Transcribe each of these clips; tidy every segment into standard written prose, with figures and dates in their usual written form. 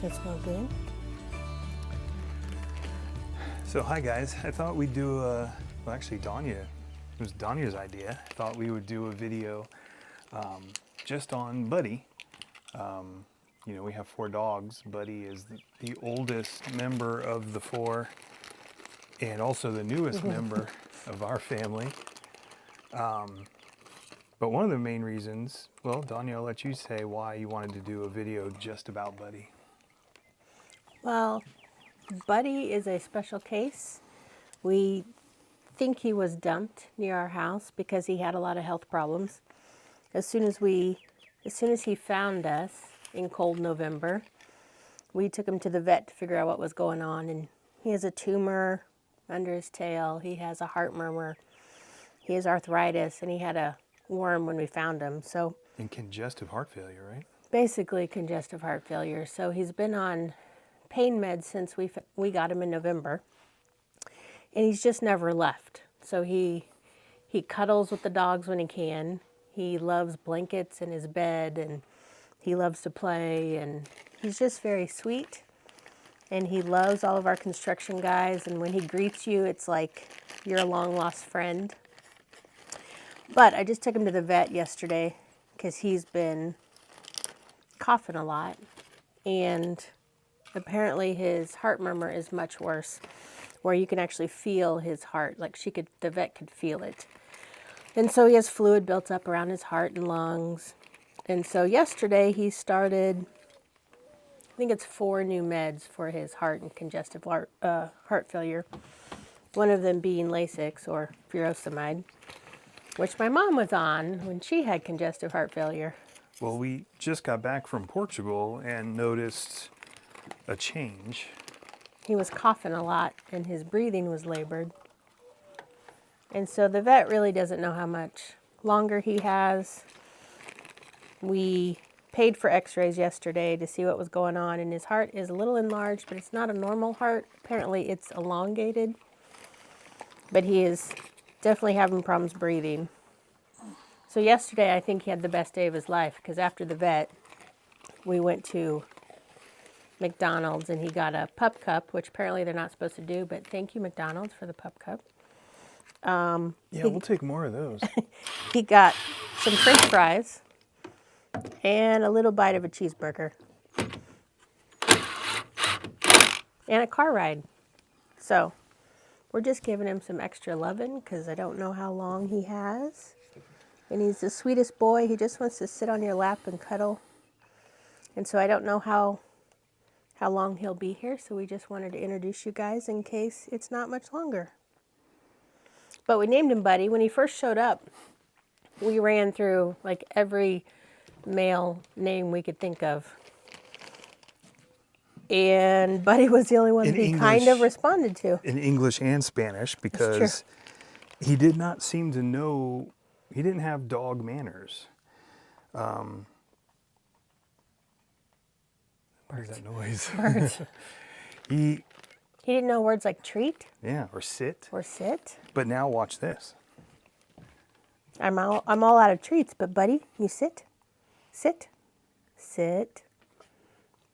They smell good. So hi guys, I thought we'd do well actually it was Danya's idea. I thought we would do a video just on Buddy. You know, we have 4 dogs. Buddy is the oldest member of the 4 and also the newest member of our family. But one of the main reasons, well, Danya, I'll let you say why you wanted to do a video just about Buddy. Well, Buddy is a special case. We think he was dumped near our house because he had a lot of health problems. As soon as he found us in cold November, we took him to the vet to figure out what was going on, and he has a tumor under his tail. He has a heart murmur. He has arthritis, and he had a worm when we found him. So, And congestive heart failure, right? basically congestive heart failure. So he's been on pain meds since we got him in November, and he's just never left. So he cuddles with the dogs when he can. He loves blankets in his bed, and he loves to play, and he's just very sweet. And he loves all of our construction guys, and when he greets you, it's like you're a long-lost friend. But I just took him to the vet yesterday because he's been coughing a lot, and apparently his heart murmur is much worse, where you can actually feel his heart, like the vet could feel it. And so he has fluid built up around his heart and lungs. And so yesterday he started, I think it's 4 new meds for his heart and congestive heart failure. One of them being Lasix or furosemide, which my mom was on when she had congestive heart failure. Well, we just got back from Portugal and noticed a change. He was coughing a lot and his breathing was labored. And so the vet really doesn't know how much longer he has. We paid for x-rays yesterday to see what was going on, and his heart is a little enlarged, but it's not a normal heart. Apparently it's elongated, but he is definitely having problems breathing. So yesterday I think he had the best day of his life, because after the vet we went to McDonald's and he got a pup cup, which apparently they're not supposed to do, but thank you McDonald's for the pup cup. We'll take more of those. He got some French fries and a little bite of a cheeseburger and a car ride. So we're just giving him some extra loving because I don't know how long he has. And he's the sweetest boy. He just wants to sit on your lap and cuddle. And so I don't know how long he'll be here. So we just wanted to introduce you guys in case it's not much longer. But we named him Buddy. When he first showed up, we ran through like every male name we could think of. And Buddy was the only one he kind of responded to. In English and Spanish, because he did not seem to know, he didn't have dog manners. What is that noise? Birds. He didn't know words like treat. Yeah, or sit. Or sit. But now watch this. I'm all out of treats, but Buddy, you sit. Sit. Sit.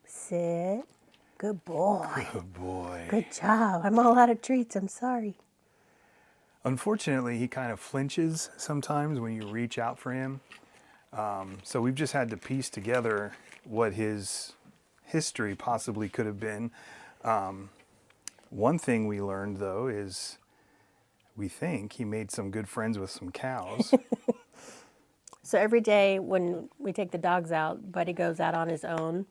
Sit. Good boy. Good boy. Good job. I'm all out of treats. I'm sorry. Unfortunately, he kind of flinches sometimes when you reach out for him. So we've just had to piece together what his history possibly could have been. One thing we learned, though, is we think he made some good friends with some cows. So every day when we take the dogs out, Buddy goes out on his own.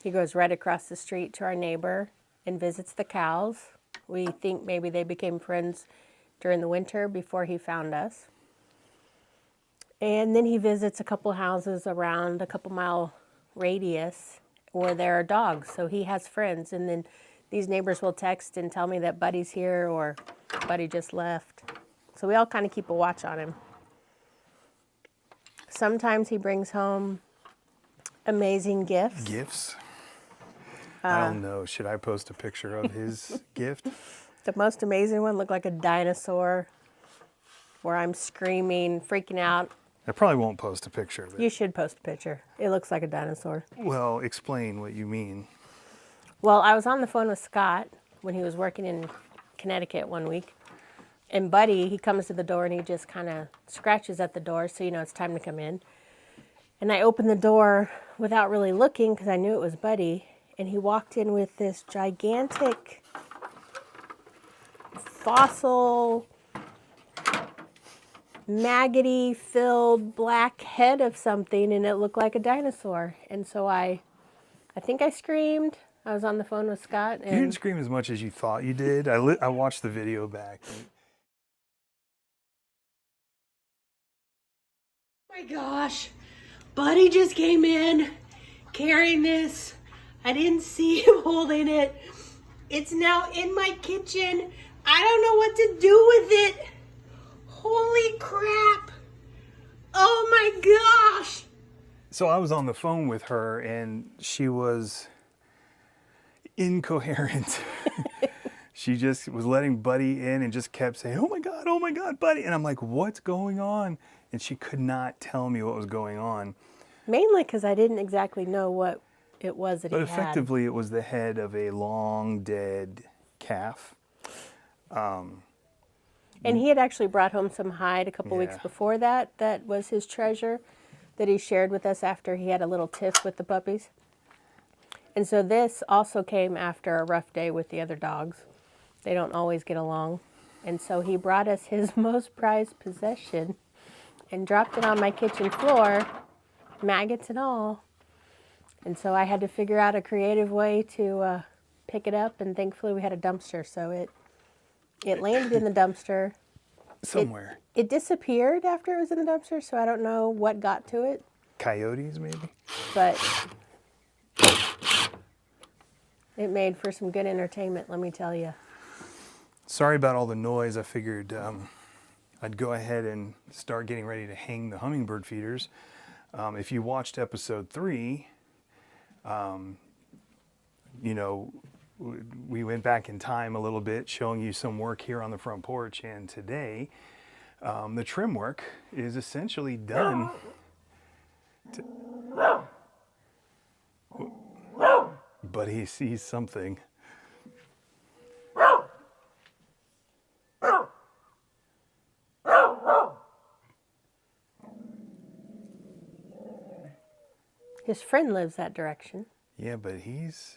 He goes right across the street to our neighbor and visits the cows. We think maybe they became friends during the winter before he found us. And then he visits a couple houses around a couple mile radius where there are dogs. So he has friends. And then these neighbors will text and tell me that Buddy's here or Buddy just left. So we all kind of keep a watch on him. Sometimes he brings home amazing gifts. Gifts? I don't know. Should I post a picture of his gift? The most amazing one looked like a dinosaur where I'm screaming, freaking out. I probably won't post a picture of it. You should post a picture. It looks like a dinosaur. Well, explain what you mean. Well, I was on the phone with Scott when he was working in Connecticut one week. And Buddy, he comes to the door and he just kind of scratches at the door, so you know it's time to come in. And I opened the door without really looking because I knew it was Buddy. And he walked in with this gigantic fossil, maggoty filled black head of something, and it looked like a dinosaur. And so I think I screamed. I was on the phone with Scott. You didn't And scream as much as you thought you did. I watched the video back. oh my gosh, Buddy just came in carrying this. I didn't see him holding it. It's now in my kitchen. I don't know what to do with it. Holy crap. Oh my gosh. So I was on the phone with her and she was incoherent. She just was letting Buddy in and just kept saying, oh my God, Buddy. And I'm like, what's going on? And she could not tell me what was going on. Mainly because I didn't exactly know what it was that But he had. effectively, it was the head of a long dead calf. And he had actually brought home some hide a couple weeks Yeah. before that. That was his treasure that he shared with us after he had a little tiff with the puppies. And so this also came after a rough day with the other dogs. They don't always get along. And so he brought us his most prized possession and dropped it on my kitchen floor, maggots and all. And so I had to figure out a creative way to pick it up, and thankfully we had a dumpster, so it landed in the dumpster. Somewhere. It disappeared after it was in the dumpster, so I don't know what got to it, Coyotes, maybe? but it made for some good entertainment, let me tell you. Sorry about all the noise. I figured I'd go ahead and start getting ready to hang the hummingbird feeders. If you watched episode 3, you know, we went back in time a little bit, showing you some work here on the front porch. And today, the trim work is essentially done. But he sees something. His friend lives that direction. Yeah, but he's...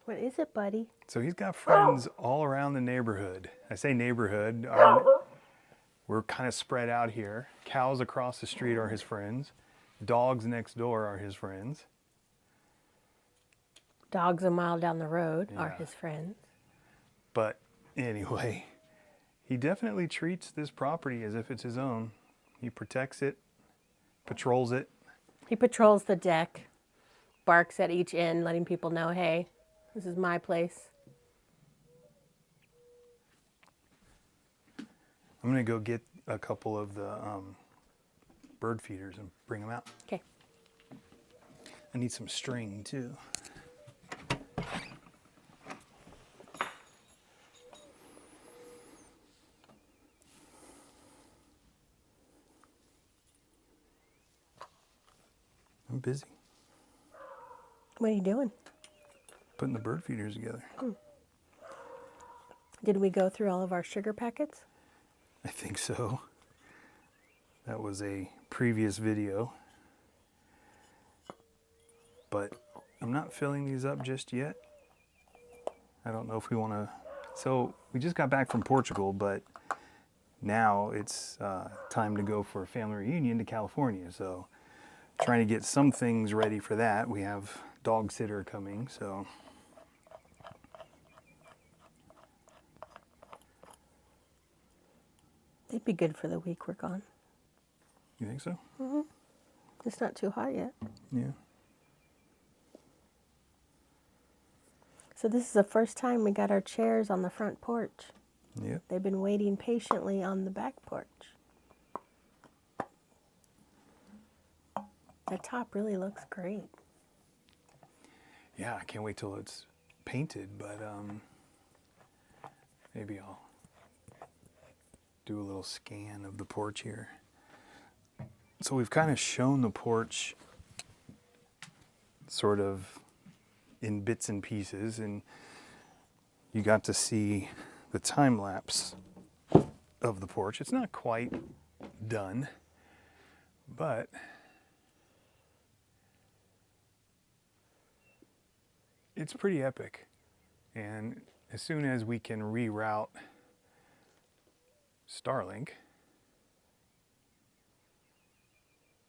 What is it, Buddy? So he's got friends all around the neighborhood. I say neighborhood. We're kind of spread out here. Cows across the street are his friends. Dogs next door are his friends. Dogs a mile down the road are Yeah. his friends. But anyway, he definitely treats this property as if it's his own. He protects it, patrols it. He patrols the deck, barks at each end, letting people know, hey, this is my place. I'm going to go get a couple of the bird feeders and bring them out. Okay. I need some string too. I'm busy What are you doing? putting the bird feeders together. Did we go through all of our sugar packets? I think so. That was a previous video. But I'm not filling these up just yet. I don't know if we want to... So we just got back from Portugal, but now it's time to go for a family reunion to California. So trying to get some things ready for that. We have dog sitter coming, so... They'd be good for the week we're gone. You think so? It's not too hot yet. Yeah. So this is the first time we got our chairs on the front porch. Yep. They've been waiting patiently on the back porch. The top really looks great. Yeah, I can't wait till it's painted, but maybe I'll do a little scan of the porch here. So we've kind of shown the porch sort of in bits and pieces, and you got to see the time lapse of the porch. It's not quite done, but it's pretty epic. And as soon as we can reroute Starlink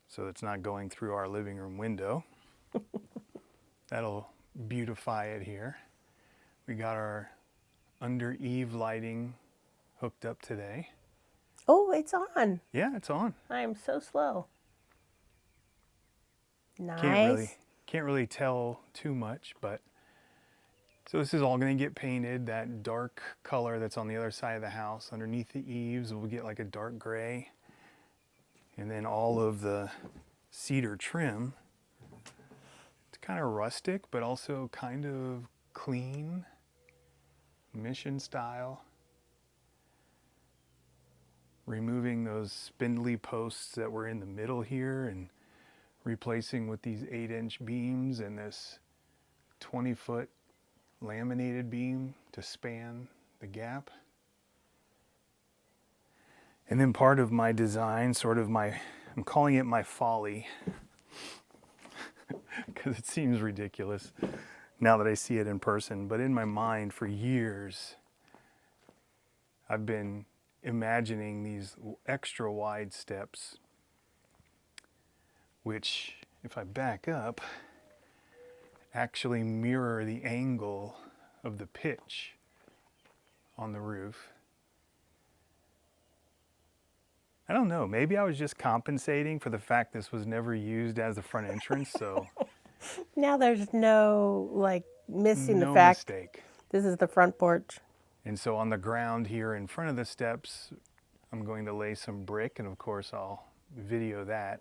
so it's not going through our living room window, that'll beautify it here. We got our under eave lighting hooked up today. Oh, it's on. Yeah, it's on. I am so slow. Nice. Can't really tell too much, but so this is all going to get painted. That dark color that's on the other side of the house underneath the eaves will get like a dark gray, and then all of the cedar trim, it's kind of rustic but also kind of clean, mission style. Removing those spindly posts that were in the middle here and replacing with these 8-inch beams and this 20-foot laminated beam to span the gap. And then part of my design, I'm calling it my folly, because it seems ridiculous now that I see it in person, but in my mind for years, I've been imagining these extra wide steps, which, if I back up, actually mirror the angle of the pitch on the roof. I don't know, maybe I was just compensating for the fact this was never used as the front entrance, so Now there's no, like, missing the no fact mistake. this is the front porch. And so on the ground here in front of the steps, I'm going to lay some brick, and of course I'll video that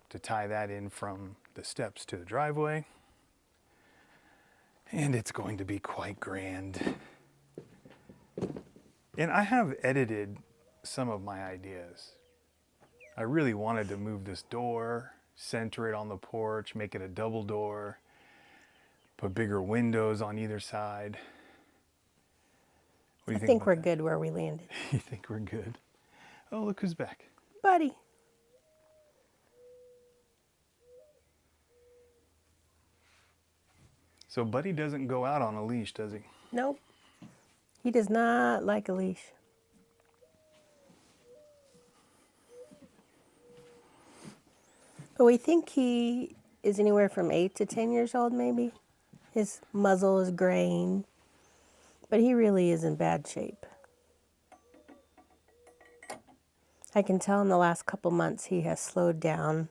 to tie that in from the steps to the driveway. And it's going to be quite grand. And I have edited some of my ideas. I really wanted to move this door, center it on the porch, make it a double door, put bigger windows on either side. What do you I think about we're that? good where we landed. You think we're good? Oh, look who's back. Buddy. So Buddy doesn't go out on a leash, does he? Nope. He does not like a leash. But we think he is anywhere from 8 to 10 years old, maybe. His muzzle is graying, but he really is in bad shape. I can tell in the last couple months he has slowed down.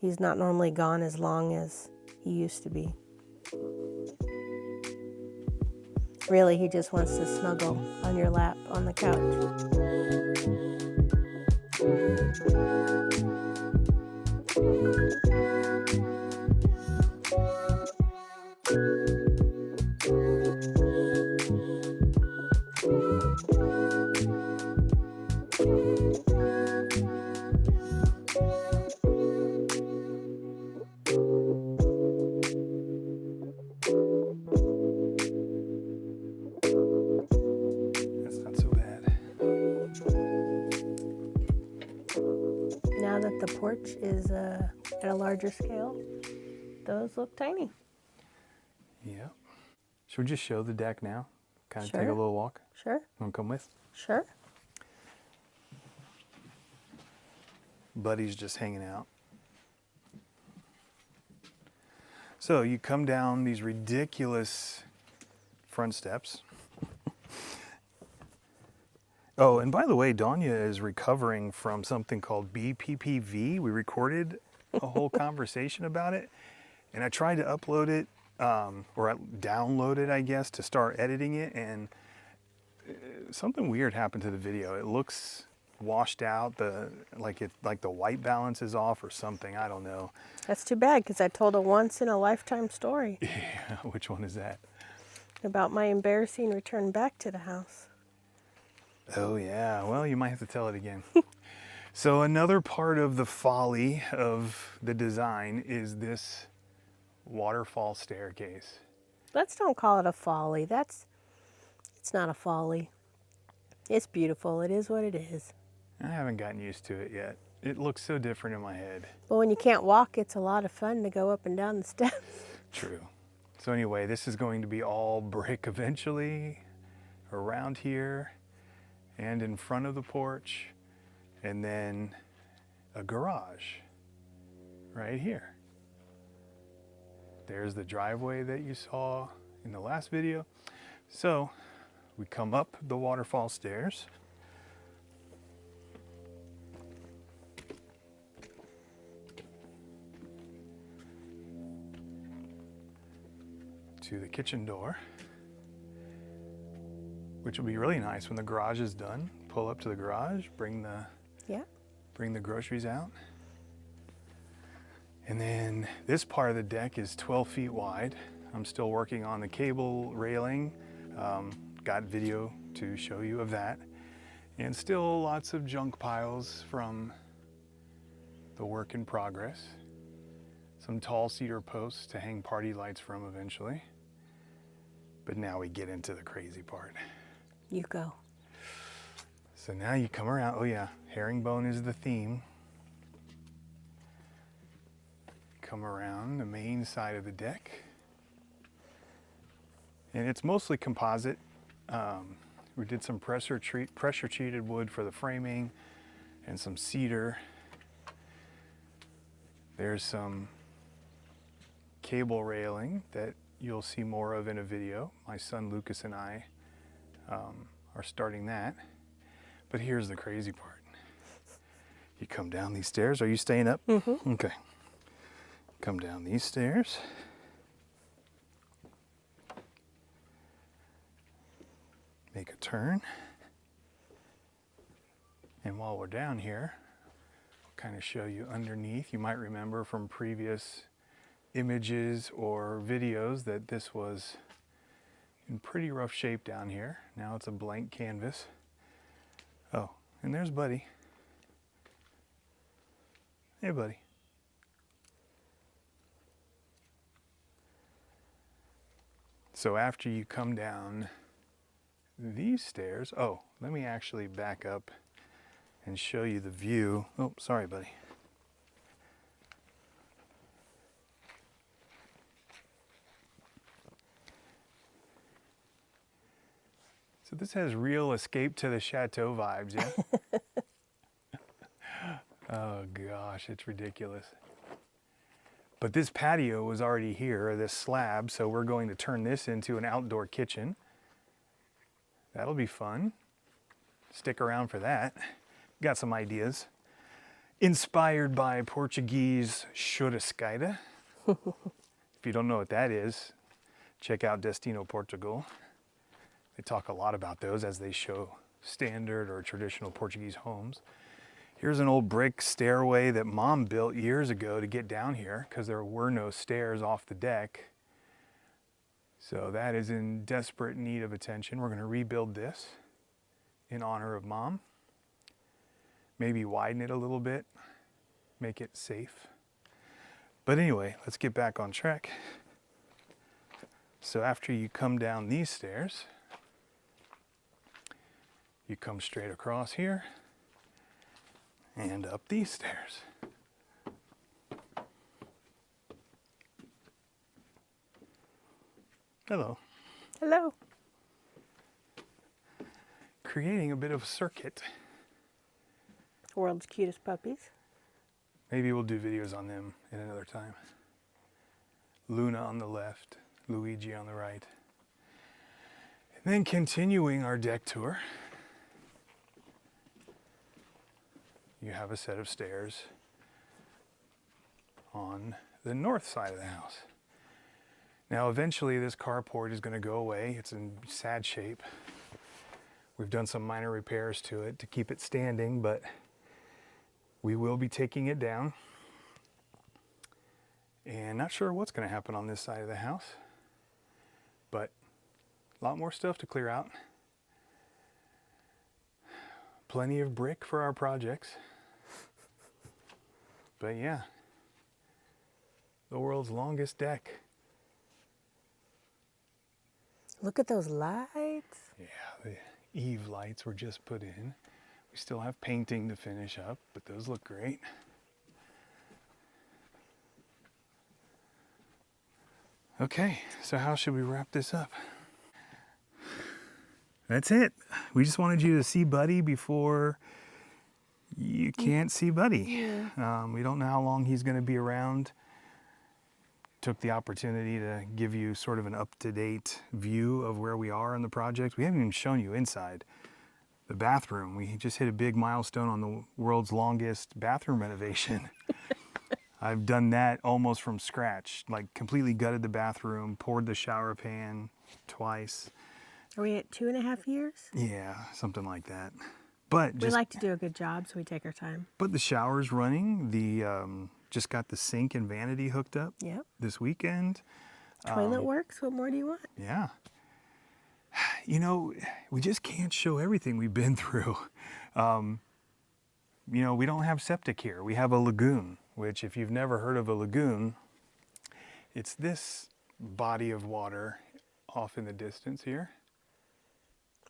He's not normally gone as long as he used to be. Really, he just wants to snuggle on your lap on the couch. That's not so bad. Now that the porch is at a larger scale, those look tiny. Yeah. Should we just show the deck now? Kind of take a Sure. little walk? Sure, Want to come with? sure. Buddy's just hanging out. So you come down these ridiculous front steps. Oh, and by the way, Danya is recovering from something called BPPV. We recorded a whole conversation about it, and I tried to upload it, or download it, I guess, to start editing it, and something weird happened to the video. It looks washed out, like the white balance is off or something. I don't know. That's too bad because I told a once-in-a-lifetime story Yeah, which one is that? about my embarrassing return back to the house. Oh yeah, well you might have to tell it again. So another part of the folly of the design is this waterfall staircase. Let's don't call it a folly. It's not a folly. It's beautiful. It is what it is. I haven't gotten used to it yet. It looks so different in my head. But when you can't walk, it's a lot of fun to go up and down the steps. True. So anyway, this is going to be all brick eventually, around here and in front of the porch, and then a garage right here. There's the driveway that you saw in the last video. So we come up the waterfall stairs. To the kitchen door, which will be really nice when the garage is done. Pull up to the garage, bring the groceries out. And then this part of the deck is 12 feet wide. I'm still working on the cable railing. Got video to show you of that. And still lots of junk piles from the work in progress. Some tall cedar posts to hang party lights from eventually. But now we get into the crazy part. You go. So now you come around. Oh yeah, herringbone is the theme. Come around the main side of the deck. And it's mostly composite. We did some pressure treated wood for the framing and some cedar. There's some cable railing that you'll see more of in a video. My son Lucas and I are starting that. But here's the crazy part. You come down these stairs. Are you staying up? Mm-hmm. Okay. Come down these stairs. Make a turn. And while we're down here, I'll kind of show you underneath. You might remember from previous images or videos that this was in pretty rough shape down here. Now it's a blank canvas. Oh, and there's Buddy. Hey, Buddy. So after you come down these stairs, oh, let me actually back up and show you the view. Oh, sorry, Buddy. So this has real Escape to the Chateau vibes, yeah? Oh gosh, it's ridiculous. But this patio was already here, this slab, so we're going to turn this into an outdoor kitchen. That'll be fun. Stick around for that. Got some ideas. Inspired by Portuguese churrasqueira. If you don't know what that is, check out Destino Portugal. They talk a lot about those as they show standard or traditional Portuguese homes. Here's an old brick stairway that Mom built years ago to get down here because there were no stairs off the deck. So that is in desperate need of attention. We're going to rebuild this in honor of Mom. Maybe widen it a little bit, make it safe. But anyway, let's get back on track. So after you come down these stairs, you come straight across here and up these stairs. Hello. Hello. Creating a bit of a circuit. World's cutest puppies. Maybe we'll do videos on them in another time. Luna on the left, Luigi on the right. And then continuing our deck tour, you have a set of stairs on the north side of the house. Now eventually this carport is going to go away. It's in sad shape. We've done some minor repairs to it to keep it standing, but we will be taking it down. And not sure what's going to happen on this side of the house, but a lot more stuff to clear out. Plenty of brick for our projects. But yeah, the world's longest deck. Look at those lights. Yeah, the eave lights were just put in. We still have painting to finish up, but those look great. Okay, so how should we wrap this up? That's it. We just wanted you to see Buddy before you can't see Buddy. Yeah. We don't know how long he's going to be around. Took the opportunity to give you sort of an up-to-date view of where we are on the project. We haven't even shown you inside the bathroom. We just hit a big milestone on the world's longest bathroom renovation. I've done that almost from scratch, like completely gutted the bathroom, poured the shower pan twice. Are we at 2.5 years? Yeah, something like that. But We just, like to do a good job, so we take our time. but the shower's running. The just got the sink and vanity hooked up Yep. this weekend. Toilet works. What more do you want? Yeah. You know, we just can't show everything we've been through. You know, we don't have septic here. We have a lagoon, which if you've never heard of a lagoon, it's this body of water off in the distance here,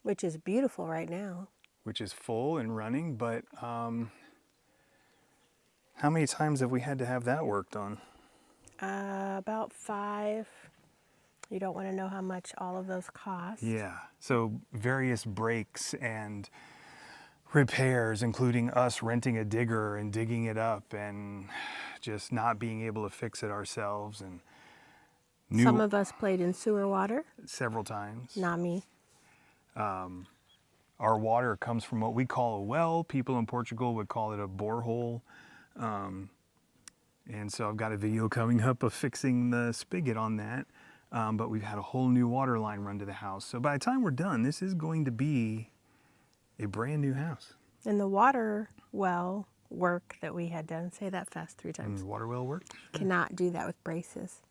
Which is beautiful right now. which is full and running. But how many times have we had to have that worked on? About 5. You don't want to know how much all of those cost. Yeah, so various breaks and repairs, including us renting a digger and digging it up and just not being able to fix it ourselves, and Some of us played in sewer water. several times. Not me. Our water comes from what we call a well. People in Portugal would call it a borehole. And so I've got a video coming up of fixing the spigot on that. But we've had a whole new water line run to the house. So by the time we're done, this is going to be a brand new house. And the water well work that we had done, say that fast 3 times. And water well work? Cannot do that with braces.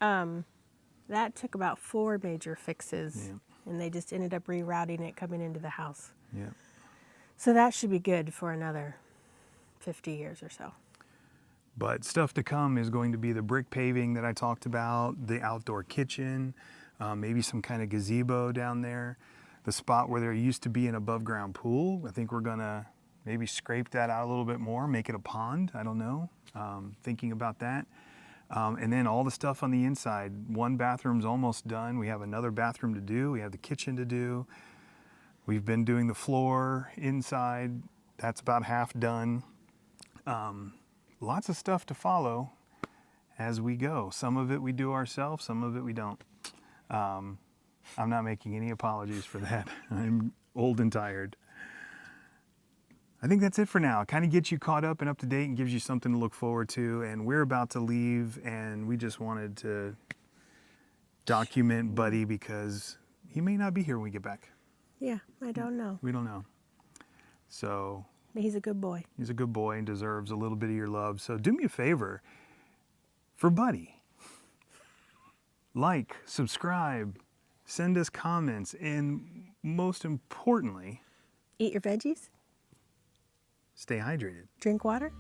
That took about 4 major fixes. Yeah. And they just ended up rerouting it coming into the house. Yeah. So that should be good for another 50 years or so. But stuff to come is going to be the brick paving that I talked about, the outdoor kitchen, maybe some kind of gazebo down there. The spot where there used to be an above ground pool, I think we're gonna maybe scrape that out a little bit more, make it a pond, I don't know, thinking about that. And then all the stuff on the inside. 1 bathroom's almost done. We have another bathroom to do. We have the kitchen to do. We've been doing the floor inside. That's about half done. Lots of stuff to follow as we go. Some of it we do ourselves, some of it we don't. I'm not making any apologies for that. I'm old and tired. I think that's it for now. Kind of gets you caught up and up to date and gives you something to look forward to. And we're about to leave, and we just wanted to document Buddy because he may not be here when we get back. Yeah, I don't know. We don't know. So But he's a good boy. he's a good boy and deserves a little bit of your love. So do me a favor for Buddy. Like, subscribe, send us comments, and most importantly, Eat your veggies. stay hydrated. Drink water.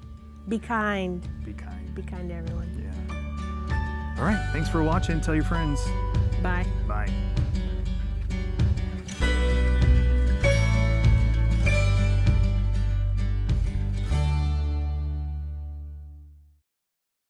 Be kind. Be kind. Be kind to everyone. Yeah. All right. Thanks for watching. Tell your friends. Bye. Bye.